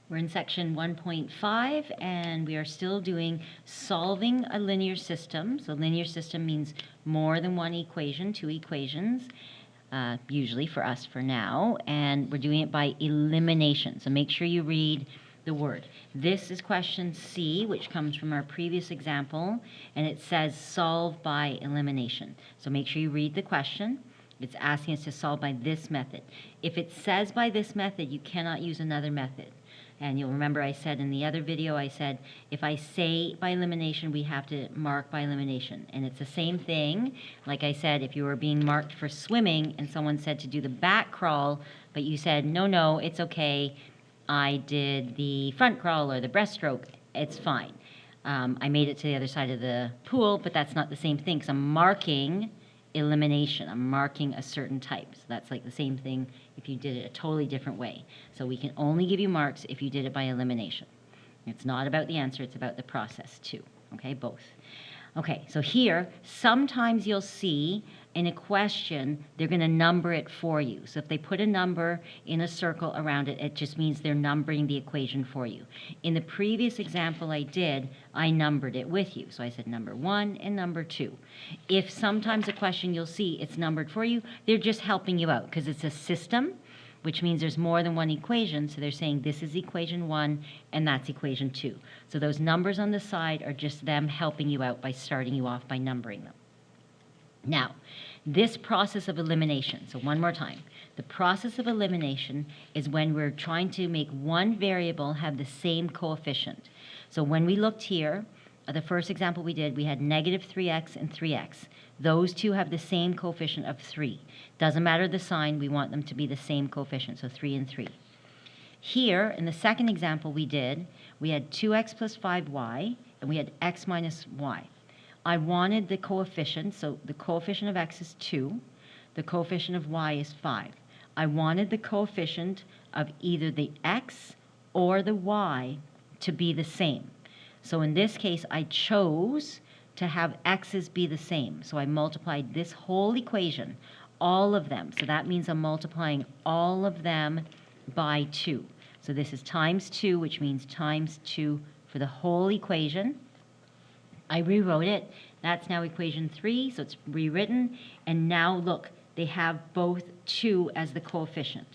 We're in section 1.5, and we are still doing solving a linear system. So linear system means more than one equation, two equations, usually for us for now, and we're doing it by elimination. So make sure you read the word. This is question C, which comes from our previous example, and it says solve by elimination. So make sure you read the question. It's asking us to solve by this method. If it says by this method, you cannot use another method. And you'll remember I said in the other video, I said, if I say by elimination, we have to mark by elimination. And it's the same thing. Like I said, if you were being marked for swimming and someone said to do the back crawl, but you said, no, it's okay, I did the front crawl or the breaststroke, it's fine. I made it to the other side of the pool, but that's not the same thing because I'm marking elimination. I'm marking a certain type. So that's like the same thing if you did it a totally different way. So we can only give you marks if you did it by elimination. It's not about the answer, it's about the process too. Okay, both. Okay, so here, sometimes you'll see in a question, they're going to number it for you. So if they put a number in a circle around it, it just means they're numbering the equation for you. In the previous example I did, I numbered it with you. So I said number 1 and number 2. If sometimes a question you'll see it's numbered for you, they're just helping you out because it's a system, which means there's more than one equation. So they're saying this is equation 1 and that's equation 2. So those numbers on the side are just them helping you out by starting you off by numbering them. Now, this process of elimination, so one more time, the process of elimination is when we're trying to make one variable have the same coefficient. So when we looked here, the first example we did, we had negative 3x and 3x. Those two have the same coefficient of 3. Doesn't matter the sign, we want them to be the same coefficient, so 3 and 3. Here, in the second example we did, we had 2x plus 5y, and we had x minus y. I wanted the coefficient, so the coefficient of x is 2, the coefficient of y is 5. I wanted the coefficient of either the x or the y to be the same. So in this case, I chose to have x's be the same. So I multiplied this whole equation, all of them. So that means I'm multiplying all of them by 2. So this is times 2, which means times 2 for the whole equation. I rewrote it. That's now equation 3, so it's rewritten. And now look, they have both 2 as the coefficient.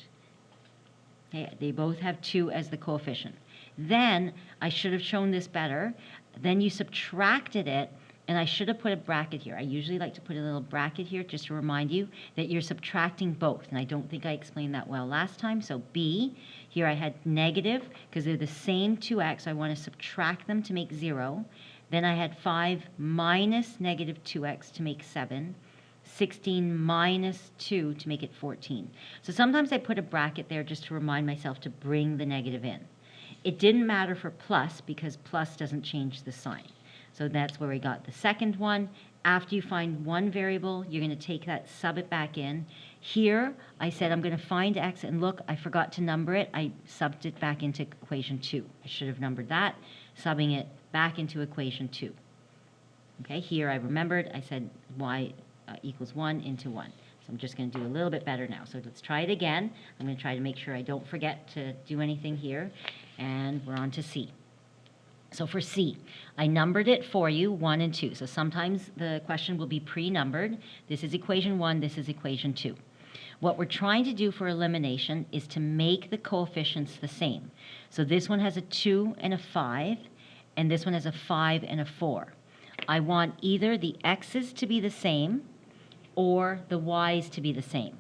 Okay, they both have 2 as the coefficient. Then I should have shown this better. Then you subtracted it, and I should have put a bracket here. I usually like to put a little bracket here just to remind you that you're subtracting both. And I don't think I explained that well last time. So B, here I had negative, because they're the same 2x. I want to subtract them to make 0. Then I had 5 minus negative 2x to make 7. 16 minus 2 to make it 14. So sometimes I put a bracket there just to remind myself to bring the negative in. It didn't matter for plus because plus doesn't change the sign. So that's where we got the second one. After you find one variable, you're going to take that, sub it back in. Here, I said I'm going to find x, and look, I forgot to number it. I subbed it back into equation 2. I should have numbered that, subbing it back into equation 2. Okay, here I remembered, I said y equals 1 into 1. So I'm just going to do a little bit better now. So let's try it again. I'm going to try to make sure I don't forget to do anything here. And we're on to C. So for C, I numbered it for you, 1 and 2. So sometimes the question will be pre-numbered. This is equation 1, this is equation 2. What we're trying to do for elimination is to make the coefficients the same. So this one has a 2 and a 5, and this one has a 5 and a 4. I want either the x's to be the same or the y's to be the same,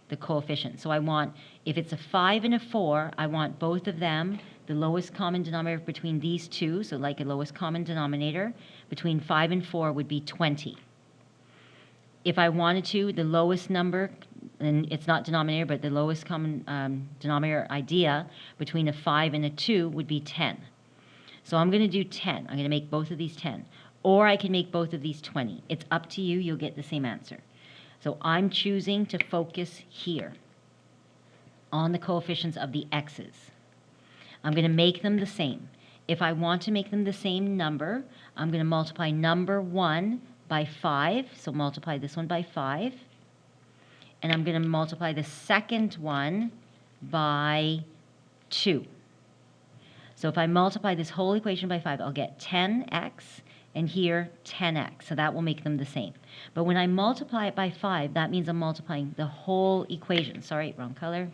the coefficient. So I want, if it's a 5 and a 4, I want both of them, the lowest common denominator between these two, so like a lowest common denominator, between 5 and 4 would be 20. If I wanted to, the lowest number, and it's not denominator, but the lowest common denominator idea between a 5 and a 2 would be 10. So I'm going to do 10. I'm going to make both of these 10. Or I can make both of these 20. It's up to you. You'll get the same answer. So I'm choosing to focus here on the coefficients of the x's. I'm going to make them the same. If I want to make them the same number, I'm going to multiply number 1 by 5. So multiply this one by 5. And I'm going to multiply the second one by 2. So if I multiply this whole equation by 5, I'll get 10x, and here 10x. So that will make them the same. But when I multiply it by 5, that means I'm multiplying the whole equation. Sorry, wrong color.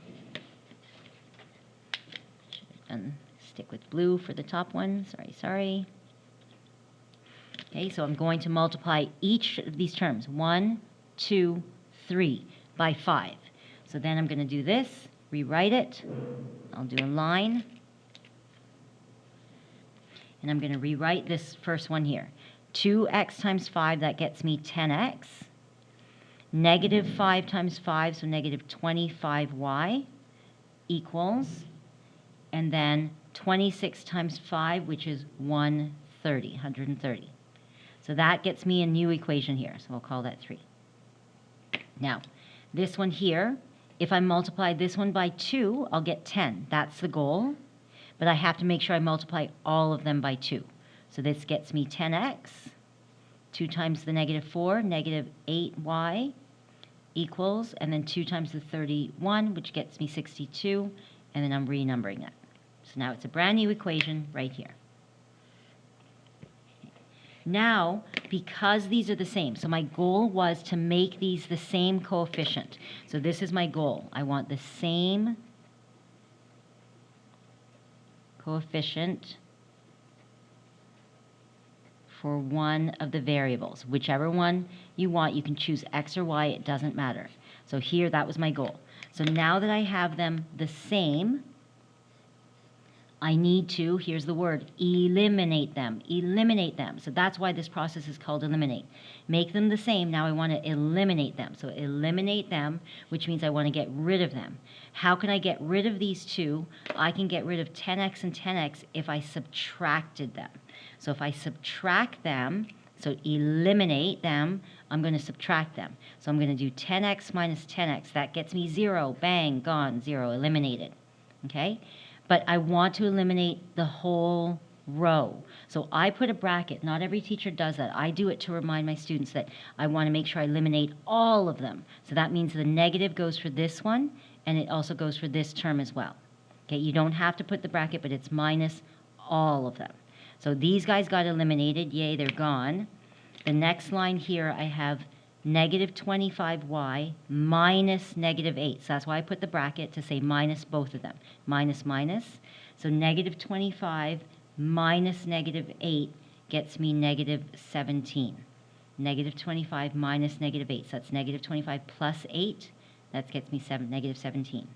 And stick with blue for the top one. Sorry. Okay, so I'm going to multiply each of these terms, 1, 2, 3, by 5. So then I'm going to do this, rewrite it. I'll do a line. And I'm going to rewrite this first one here. 2x times 5, that gets me 10x. Negative 5 times 5, so negative 25y equals, and then 26 times 5, which is 130. So that gets me a new equation here, so I'll call that 3. Now, this one here, if I multiply this one by 2, I'll get 10. That's the goal. But I have to make sure I multiply all of them by 2. So this gets me 10x. 2 times the negative 4, negative 8y equals, and then 2 times the 31, which gets me 62, and then I'm renumbering that. So now it's a brand new equation right here. Now, because these are the same, so my goal was to make these the same coefficient. So this is my goal. I want the same coefficient for one of the variables. Whichever one you want, you can choose x or y, it doesn't matter. So here, that was my goal. So now that I have them the same, I need to, here's the word, eliminate them. Eliminate them. So that's why this process is called eliminate. Make them the same. Now I want to eliminate them. So eliminate them, which means I want to get rid of them. How can I get rid of these two? I can get rid of 10x and 10x if I subtracted them. So if I subtract them, so eliminate them, I'm going to subtract them. So I'm going to do 10x minus 10x. That gets me 0. Bang, gone, 0, eliminated. Okay? But I want to eliminate the whole row. So I put a bracket. Not every teacher does that. I do it to remind my students that I want to make sure I eliminate all of them. So that means the negative goes for this one, and it also goes for this term as well. Okay, you don't have to put the bracket, but it's minus all of them. So these guys got eliminated. Yay, they're gone. The next line here, I have negative 25y minus negative 8. So that's why I put the bracket to say minus both of them. Minus, minus. So negative 25 minus negative 8 gets me negative 17. Negative 25 minus negative 8. So that's negative 25 plus 8. That gets me negative 17.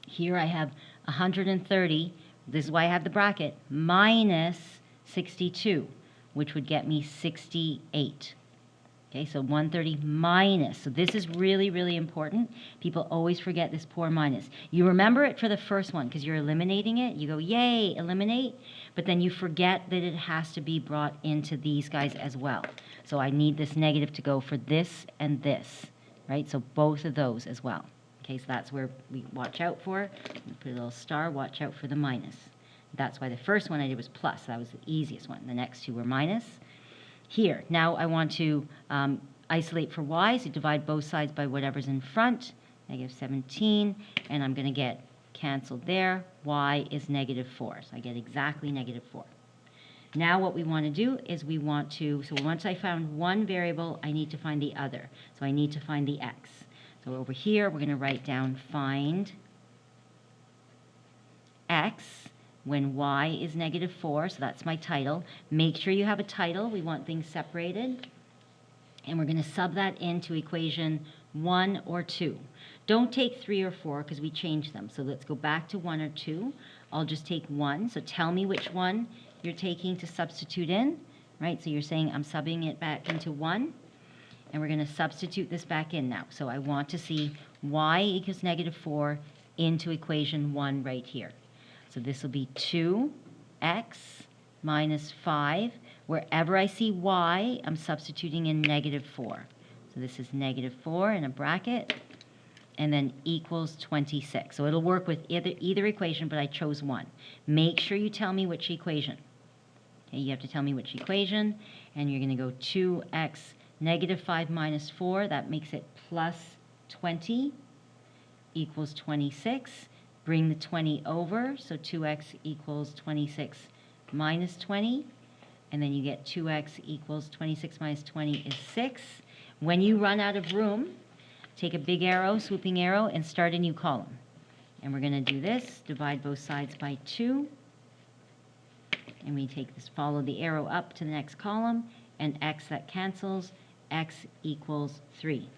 Here I have 130. This is why I have the bracket. Minus 62, which would get me 68. Okay, so 130 minus. So this is really, really important. People always forget this poor minus. You remember it for the first one because you're eliminating it. You go, yay, eliminate. But then you forget that it has to be brought into these guys as well. So I need this negative to go for this and this, right? So both of those as well. Okay, so that's where we watch out for. Put a little star, watch out for the minus. That's why the first one I did was plus. That was the easiest one. The next two were minus. Here, now I want to isolate for y, so divide both sides by whatever's in front, negative 17, and I'm going to get canceled there. Y is negative 4, so I get exactly negative 4. Now what we want to do is we want to, so once I found one variable, I need to find the other. So I need to find the x. So over here, we're going to write down find x when y is negative 4, so that's my title. Make sure you have a title. We want things separated. And we're going to sub that into equation 1 or 2. Don't take 3 or 4 because we changed them. So let's go back to 1 or 2. I'll just take 1. So tell me which one you're taking to substitute in, right? So you're saying I'm subbing it back into 1. And we're going to substitute this back in now. So I want to see y equals negative 4 into equation 1 right here. So this will be 2x minus 5. Wherever I see y, I'm substituting in negative 4. So this is negative 4 in a bracket, and then equals 26. So it'll work with either equation, but I chose 1. Make sure you tell me which equation. Okay, you have to tell me which equation, and you're going to go 2x negative 5 minus 4. That makes it plus 20 equals 26. bring the 20 over, so 2x equals 26 minus 20, and then you get 2x equals 26 minus 20 is 6. When you run out of room, take a big arrow, swooping arrow, and start a new column. And we're going to do this, divide both sides by 2, and we take this, follow the arrow up to the next column, and x, that cancels, x equals 3.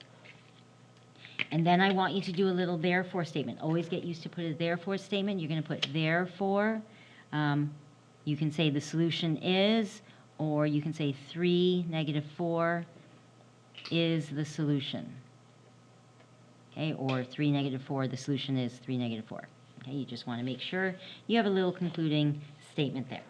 And then I want you to do a little therefore statement. Always get used to put a therefore statement. You're going to put therefore. You can say the solution is, or you can say 3 negative 4 is the solution. Okay, or 3 negative 4, the solution is 3 negative 4. Okay, you just want to make sure you have a little concluding statement there.